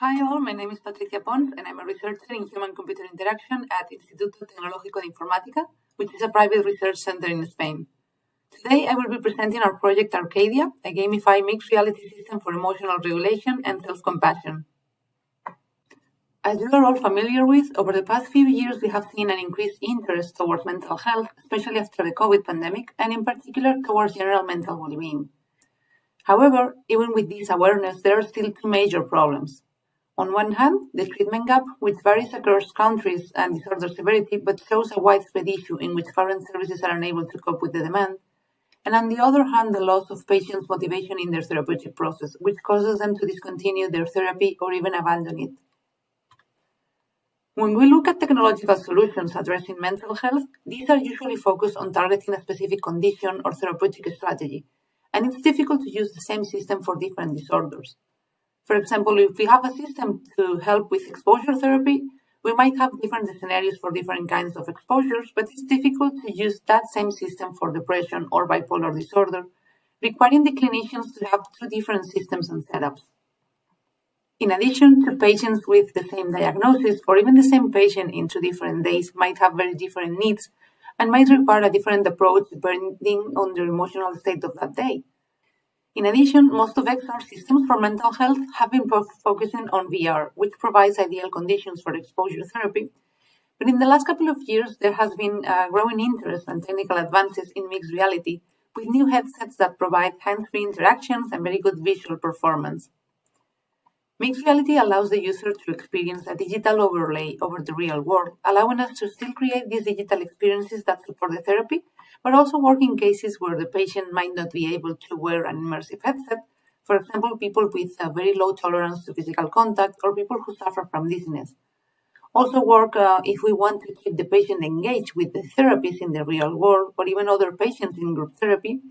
Hi all, my name is Patricia Pons and I'm a researcher in human-computer interaction at Instituto Tecnológico de Informática, which is a private research center in Spain. Today I will be presenting our project ARCADIA, a gamified mixed reality system for emotional regulation and self-compassion. As you are all familiar with, over the past few years we have seen an increased interest towards mental health, especially after the COVID pandemic, and in particular towards general mental well-being. However, even with this awareness, there are still two major problems. On one hand, the treatment gap, which varies across countries and disorder severity, but shows a widespread issue in which current services are unable to cope with the demand. And on the other hand, the loss of patients' motivation in their therapeutic process, which causes them to discontinue their therapy or even abandon it. When we look at technological solutions addressing mental health, these are usually focused on targeting a specific condition or therapeutic strategy, and it's difficult to use the same system for different disorders. For example, if we have a system to help with exposure therapy, we might have different scenarios for different kinds of exposures, but it's difficult to use that same system for depression or bipolar disorder, requiring the clinicians to have two different systems and setups. In addition, two patients with the same diagnosis or even the same patient in 2 different days might have very different needs and might require a different approach depending on their emotional state of that day. In addition, most of XR systems for mental health have been focusing on VR, which provides ideal conditions for exposure therapy. But in the last couple of years, there has been growing interest and technical advances in mixed reality, with new headsets that provide hands-free interactions and very good visual performance. Mixed reality allows the user to experience a digital overlay over the real world, allowing us to still create these digital experiences that support the therapy, but also work in cases where the patient might not be able to wear an immersive headset, for example, people with a very low tolerance to physical contact or people who suffer from dizziness. Also work if we want to keep the patient engaged with the therapists in the real world or even other patients in group therapy,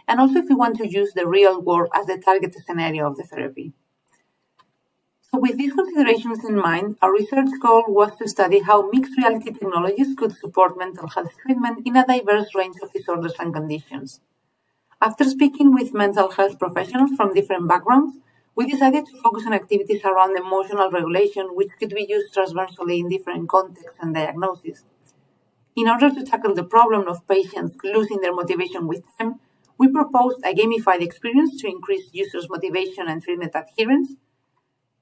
and also if we want to use the real world as the target scenario of the therapy. So with these considerations in mind, our research goal was to study how mixed reality technologies could support mental health treatment in a diverse range of disorders and conditions. After speaking with mental health professionals from different backgrounds, we decided to focus on activities around emotional regulation, which could be used transversally in different contexts and diagnoses. In order to tackle the problem of patients losing their motivation with time, we proposed a gamified experience to increase users' motivation and treatment adherence.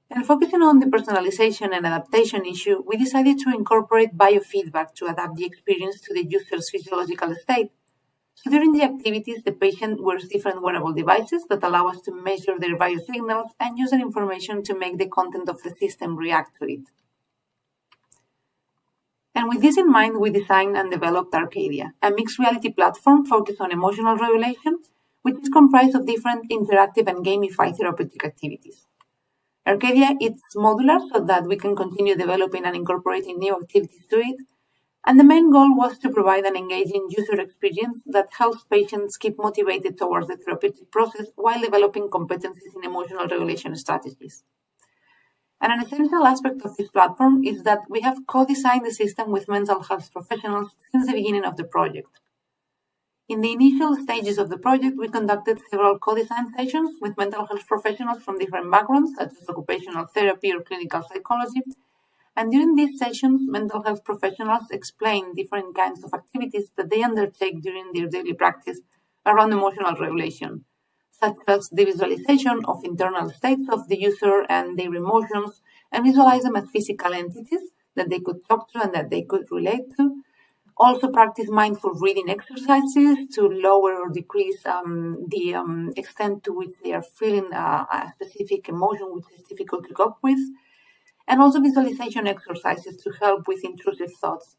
And focusing on the personalization and adaptation issue, we decided to incorporate biofeedback to adapt the experience to the user's physiological state. So during the activities, the patient wears different wearable devices that allow us to measure their biosignals and use that information to make the content of the system react to it. And with this in mind, we designed and developed ARCADIA, a mixed reality platform focused on emotional regulation, which is comprised of different interactive and gamified therapeutic activities. ARCADIA is modular so that we can continue developing and incorporating new activities to it. And the main goal was to provide an engaging user experience that helps patients keep motivated towards the therapeutic process while developing competencies in emotional regulation strategies. And an essential aspect of this platform is that we have co-designed the system with mental health professionals since the beginning of the project. In the initial stages of the project, we conducted several co-design sessions with mental health professionals from different backgrounds, such as occupational therapy or clinical psychology. And during these sessions, mental health professionals explain different kinds of activities that they undertake during their daily practice around emotional regulation, such as the visualization of internal states of the user and their emotions, and visualize them as physical entities that they could talk to and that they could relate to. Also practice mindful reading exercises to lower or decrease the extent to which they are feeling a specific emotion which is difficult to cope with. And also visualization exercises to help with intrusive thoughts.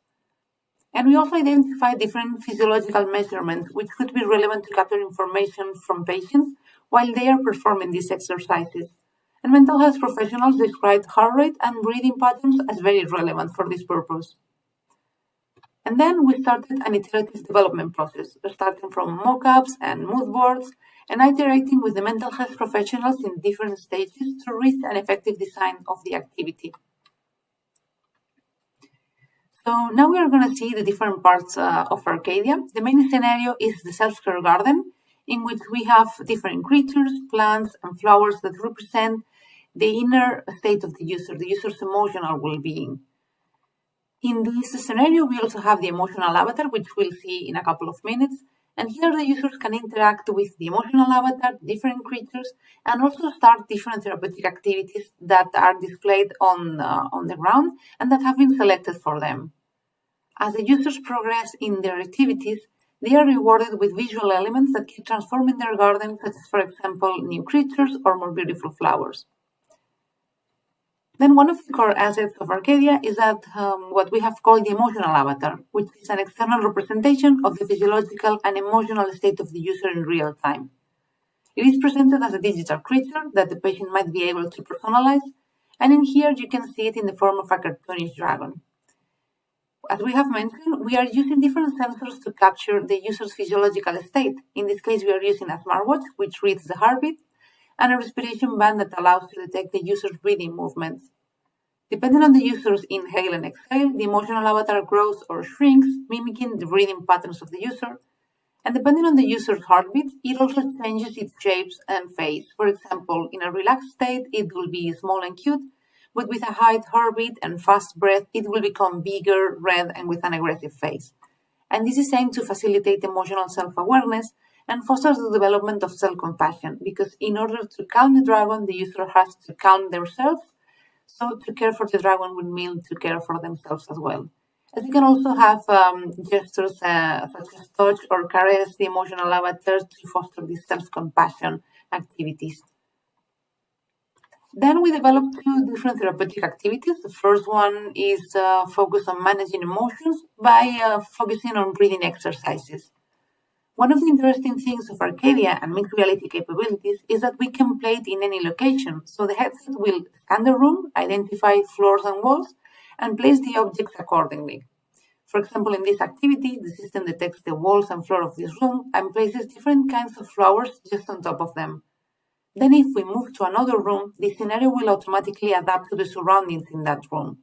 And we also identified different physiological measurements which could be relevant to capture information from patients while they are performing these exercises. And mental health professionals described heart rate and breathing patterns as very relevant for this purpose. And then we started an iterative development process, starting from mock-ups and mood boards, and iterating with the mental health professionals in different stages to reach an effective design of the activity. So now we are going to see the different parts of ARCADIA. The main scenario is the self-care garden, in which we have different creatures, plants, and flowers that represent the inner state of the user's emotional well-being. In this scenario, we also have the emotional avatar, which we'll see in a couple of minutes. And here the users can interact with the emotional avatar, different creatures, and also start different therapeutic activities that are displayed on the ground and that have been selected for them. As the users progress in their activities, they are rewarded with visual elements that keep transforming their garden, such as, for example, new creatures or more beautiful flowers. Then one of the core assets of ARCADIA is that what we have called the emotional avatar, which is an external representation of the physiological and emotional state of the user in real time. It is presented as a digital creature that the patient might be able to personalize, and in here you can see it in the form of a cartoonish dragon. As we have mentioned, we are using different sensors to capture the user's physiological state. In this case, we are using a smartwatch, which reads the heartbeat, and a respiration band that allows to detect the user's breathing movements. Depending on the user's inhale and exhale, the emotional avatar grows or shrinks, mimicking the breathing patterns of the user. And depending on the user's heartbeat, it also changes its shapes and face. For example, in a relaxed state, it will be small and cute, but with a high heartbeat and fast breath, it will become bigger, red, and with an aggressive face. And this is aimed to facilitate emotional self-awareness and fosters the development of self-compassion, because in order to calm the dragon, the user has to calm themselves. So to care for the dragon would mean to care for themselves as well. As you can also have gestures such as touch or caress the emotional avatar to foster these self-compassion activities. Then we developed two different therapeutic activities. The first one is focused on managing emotions by focusing on breathing exercises. One of the interesting things of ARCADIA and mixed reality capabilities is that we can play it in any location. So the headset will scan the room, identify floors and walls, and place the objects accordingly. For example, in this activity, the system detects the walls and floor of this room and places different kinds of flowers just on top of them. Then if we move to another room, the scenario will automatically adapt to the surroundings in that room.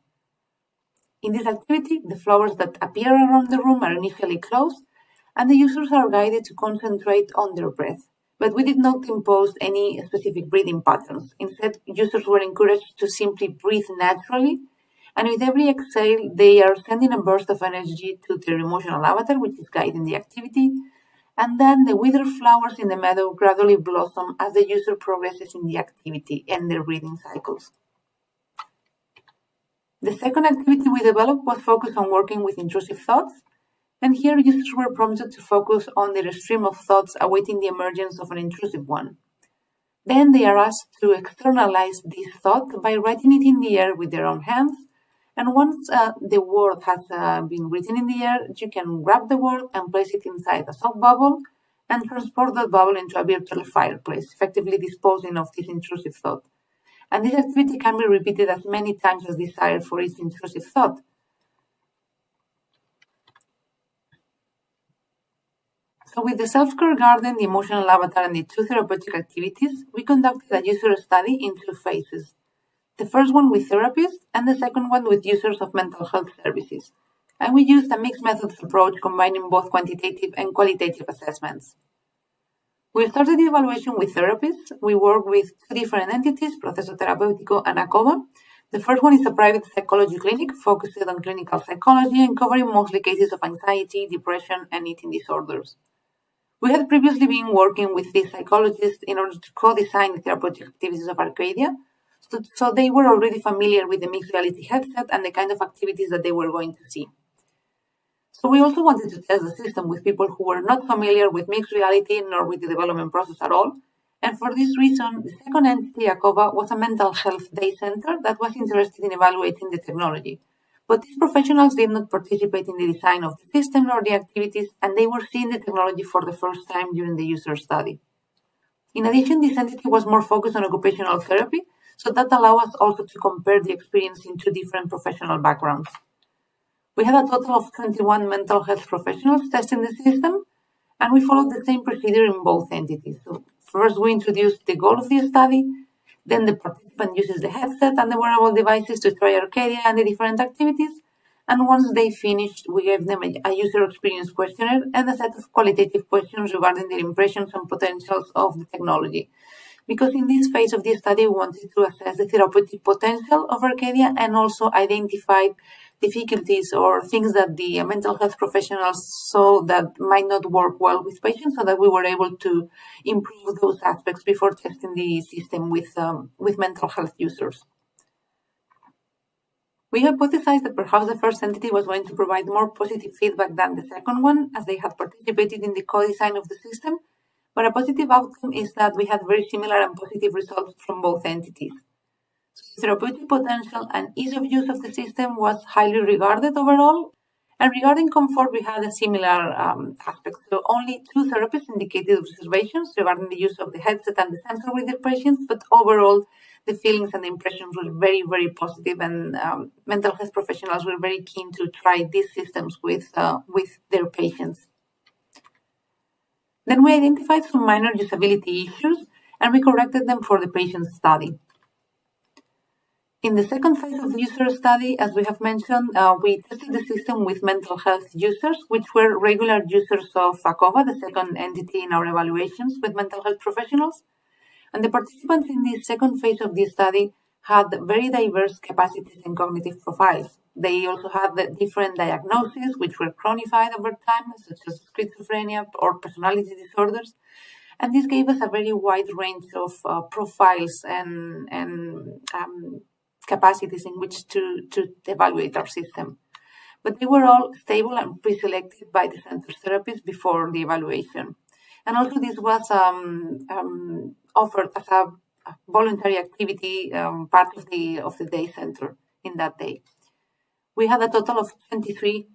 In this activity, the flowers that appear around the room are initially closed, and the users are guided to concentrate on their breath. But we did not impose any specific breathing patterns. Instead, users were encouraged to simply breathe naturally, and with every exhale, they are sending a burst of energy to their emotional avatar, which is guiding the activity, and then the withered flowers in the meadow gradually blossom as the user progresses in the activity and their breathing cycles. The second activity we developed was focused on working with intrusive thoughts. And here users were prompted to focus on their stream of thoughts awaiting the emergence of an intrusive one. Then they are asked to externalize this thought by writing it in the air with their own hands. And once the word has been written in the air, you can grab the word and place it inside a soap bubble and transport that bubble into a virtual fireplace, effectively disposing of this intrusive thought. And this activity can be repeated as many times as desired for each intrusive thought. So with the self-care garden, the emotional avatar, and the two therapeutic activities, we conducted a user study in two phases. The first one with therapists, and the second one with users of mental health services. And we used a mixed methods approach combining both quantitative and qualitative assessments. We started the evaluation with therapists. We worked with two different entities, Proceso Terapéutico and ACOBA. The first one is a private psychology clinic focused on clinical psychology and covering mostly cases of anxiety, depression, and eating disorders. We had previously been working with these psychologists in order to co-design the therapeutic activities of ARCADIA, so they were already familiar with the mixed reality headset and the kind of activities that they were going to see. So we also wanted to test the system with people who were not familiar with mixed reality nor with the development process at all. And for this reason, the second entity, ACOBA, was a mental health day center that was interested in evaluating the technology. But these professionals did not participate in the design of the system or the activities, and they were seeing the technology for the first time during the user study. In addition, this entity was more focused on occupational therapy, so that allowed us also to compare the experience in two different professional backgrounds. We had a total of 21 mental health professionals testing the system, and we followed the same procedure in both entities. So first, we introduced the goal of the study. Then the participant uses the headset and the wearable devices to try ARCADIA and the different activities. And once they finished, we gave them a user experience questionnaire and a set of qualitative questions regarding their impressions and potentials of the technology. because in this phase of the study, we wanted to assess the therapeutic potential of ARCADIA and also identify difficulties or things that the mental health professionals saw that might not work well with patients, so that we were able to improve those aspects before testing the system with mental health users. We hypothesized that perhaps the first entity was going to provide more positive feedback than the second one, as they had participated in the co-design of the system, but a positive outcome is that we had very similar and positive results from both entities. So therapeutic potential and ease of use of the system was highly regarded overall. And regarding comfort, we had a similar aspect. So only 2 therapists indicated reservations regarding the use of the headset and the sensor with their patients, but overall, the feelings and the impressions were very, very positive, and mental health professionals were very keen to try these systems with their patients. Then we identified some minor usability issues, and we corrected them for the patient study. In the second phase of the user study, as we have mentioned, we tested the system with mental health users, which were regular users of ACOBA, the second entity in our evaluations with mental health professionals. And the participants in this second phase of the study had very diverse capacities and cognitive profiles. They also had the different diagnoses, which were chronified over time, such as schizophrenia or personality disorders. And this gave us a very wide range of profiles and capacities in which to evaluate our system. But they were all stable and pre-selected by the center therapists before the evaluation. And also this was offered as a voluntary activity, part of the day center in that day. We had a total of 23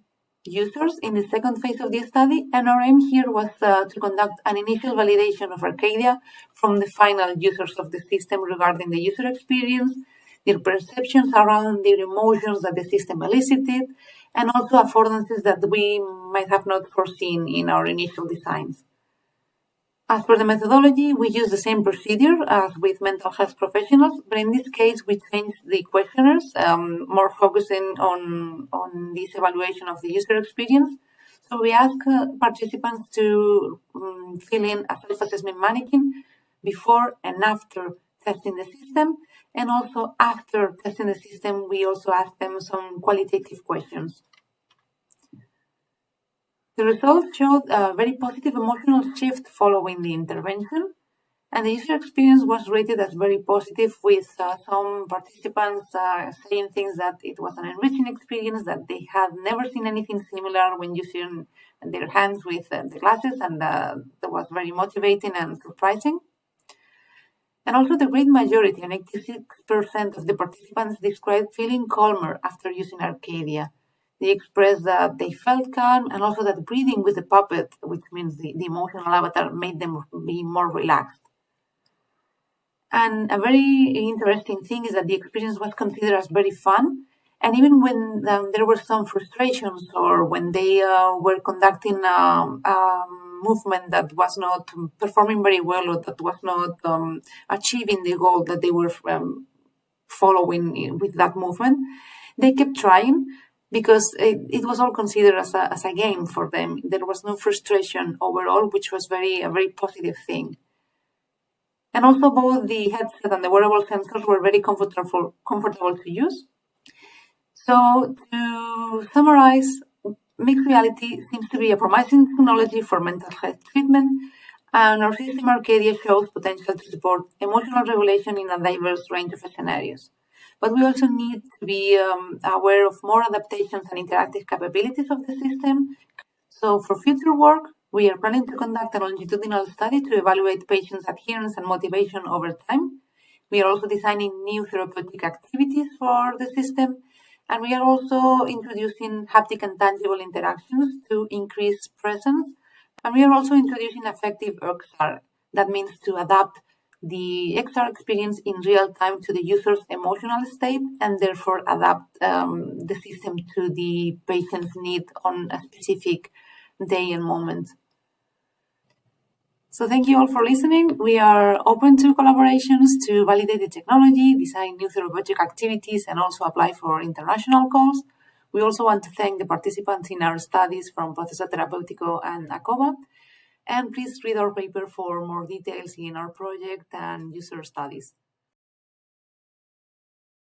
users in the second phase of the study, and our aim here was to conduct an initial validation of ARCADIA from the final users of the system regarding the user experience, their perceptions around their emotions that the system elicited, and also affordances that we might have not foreseen in our initial designs. As per the methodology, we use the same procedure as with mental health professionals, but in this case, we changed the questionnaires, more focusing on this evaluation of the user experience. So we ask participants to fill in a self-assessment mannequin before and after testing the system, and also after testing the system, we also ask them some qualitative questions. The results showed a very positive emotional shift following the intervention, and the user experience was rated as very positive, with some participants saying things that it was an enriching experience, that they had never seen anything similar when using their hands with the glasses, and that was very motivating and surprising. And also the great majority, and 86% of the participants, described feeling calmer after using ARCADIA. They expressed that they felt calm, and also that breathing with the puppet, which means the emotional avatar, made them be more relaxed. And a very interesting thing is that the experience was considered as very fun. And even when there were some frustrations, or when they were conducting a movement that was not performing very well, or that was not achieving the goal that they were following with that movement, they kept trying, because it was all considered as a game for them. There was no frustration overall, which was a very positive thing. And also both the headset and the wearable sensors were very comfortable to use. So to summarize, mixed reality seems to be a promising technology for mental health treatment, and our system ARCADIA shows potential to support emotional regulation in a diverse range of scenarios. But we also need to be aware of more adaptations and interactive capabilities of the system. So for future work, we are planning to conduct a longitudinal study to evaluate patients' adherence and motivation over time. We are also designing new therapeutic activities for the system, and we are also introducing haptic and tangible interactions to increase presence. And we are also introducing affective XR. That means to adapt the XR experience in real time to the user's emotional state, and therefore adapt the system to the patient's need on a specific day and moment. So thank you all for listening. We are open to collaborations to validate the technology, design new therapeutic activities, and also apply for international calls. We also want to thank the participants in our studies from Proceso Terapeutico and ACOBA. And please read our paper for more details in our project and user studies.